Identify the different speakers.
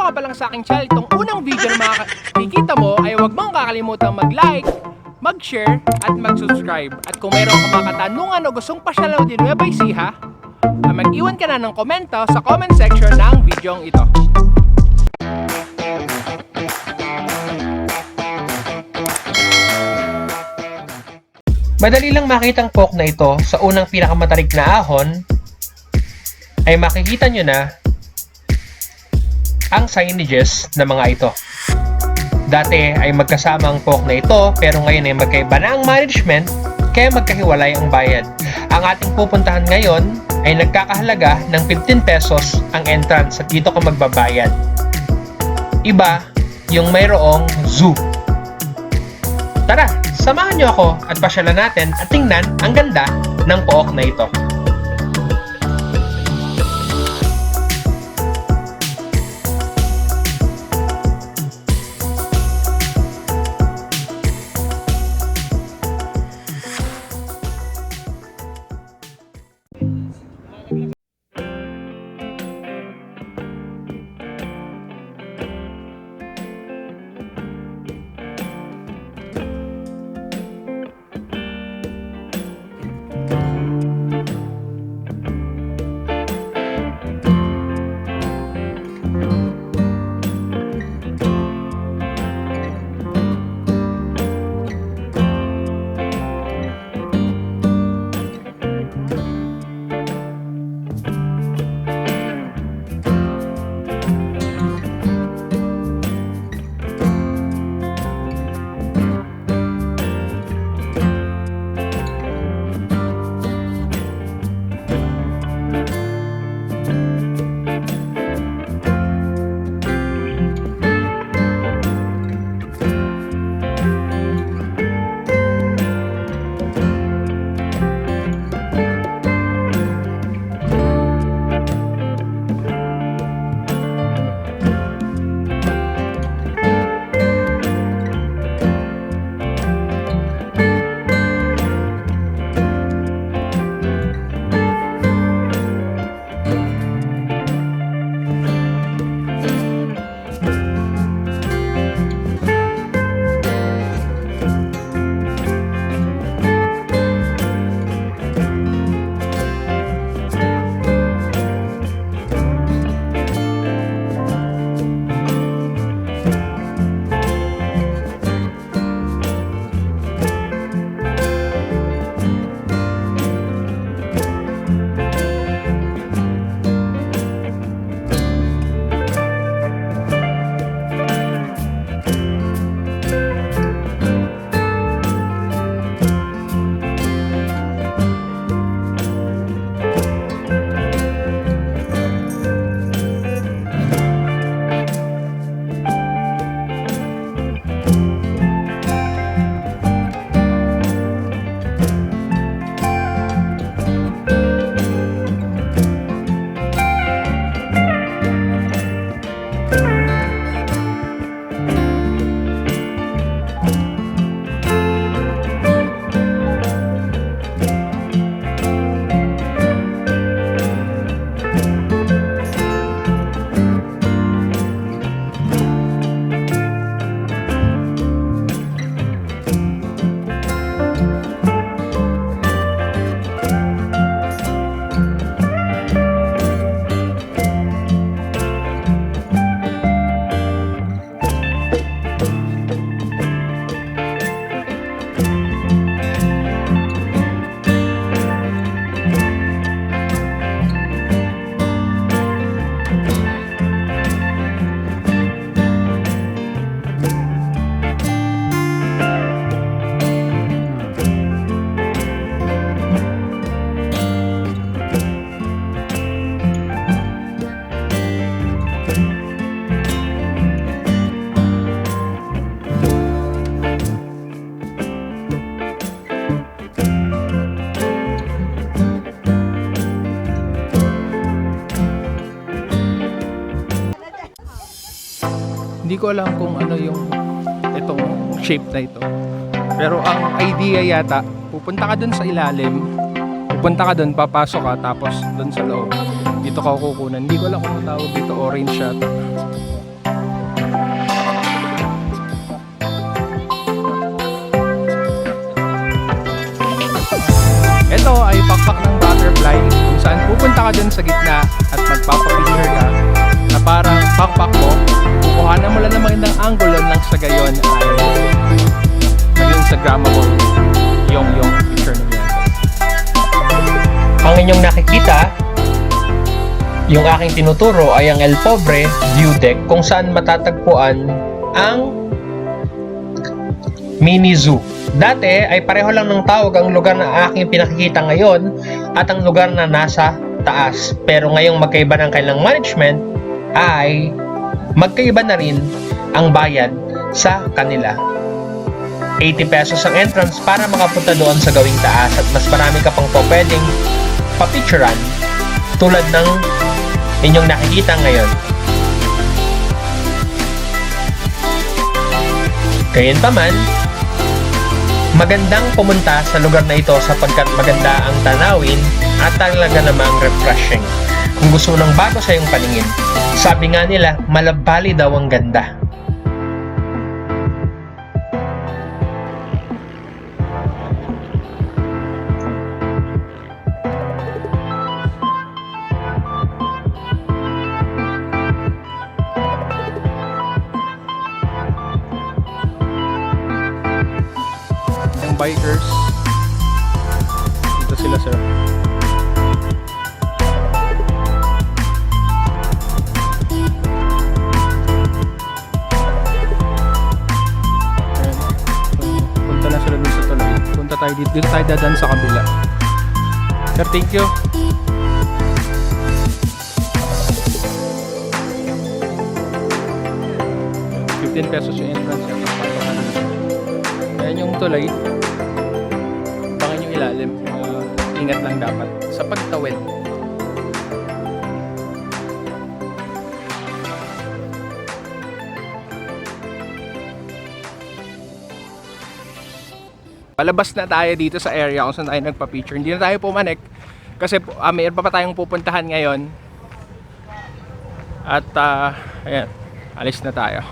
Speaker 1: ka pa lang sa aking channel, itong unang video na makikita mo ay huwag mong kakalimutan mag-like, mag-share, at mag-subscribe. At kung mayroon ka mga katanungan o gustong pasyalaw din Nueva Ecija, mag-iwan ka na ng komento sa comment section ng video ito.
Speaker 2: Madali lang makitang poke na ito sa unang pinakamatarik na ahon ay makikita nyo na ang signages na mga ito. Dati ay magkasama ang poke na ito pero ngayon ay magkaiba na ang management kaya magkahiwalay ang bayad. Ang ating pupuntahan ngayon ay nagkakahalaga ng 15 pesos ang entrance at dito ka magbabayad. Iba yung mayroong zoo. Tara, samahan nyo ako at pasyalan natin at tingnan ang ganda ng poke na ito.
Speaker 1: Hindi ko alam kung ano yung itong shape na ito. Pero ang idea yata, pupunta ka dun sa ilalim, pupunta ka dun, papasok ka, tapos dun sa loob, dito ka kukunan. Hindi ko alam kung tawag dito, orange yata. ito ay pakpak ng butterfly kung saan pupunta ka dun sa gitna at magpapapicture ka na parang pakpak mo. Kukuhanan mo lang ng magandang angulo nang sa gayon ay maging Instagrammable yung picture na yan.
Speaker 2: Ang inyong nakikita, yung aking tinuturo ay ang El Pobre View Deck kung saan matatagpuan ang mini zoo. Dati ay pareho lang ng tawag ang lugar na aking pinakikita ngayon at ang lugar na nasa taas. Pero ngayong magkaiba ng kailang management ay magkaiba na rin ang bayad sa kanila. 80 pesos ang entrance para makapunta doon sa gawing taas at mas marami ka pang po pwedeng papicturan tulad ng inyong nakikita ngayon. Gayunpaman, magandang pumunta sa lugar na ito sapagkat maganda ang tanawin at talaga namang refreshing. Kung gusto ng bago sa iyong paningin, sabi nga nila, malabali daw ang ganda.
Speaker 1: Bikers dito sila, sir. Ayan. Punta na sila dun sa tuloy. Punta tayo dito tayo dadan sa kabila. Sir, thank you. ₱15 yung entrance. Ayan yung tulay. Bangin yung ilalim. Ingat lang dapat sa pagtawid. Palabas na tayo dito sa area kung saan tayo nagpa-picture. Hindi na tayo pumanik kasi mayroon pa tayong pupuntahan ngayon. At ayan, alis na tayo.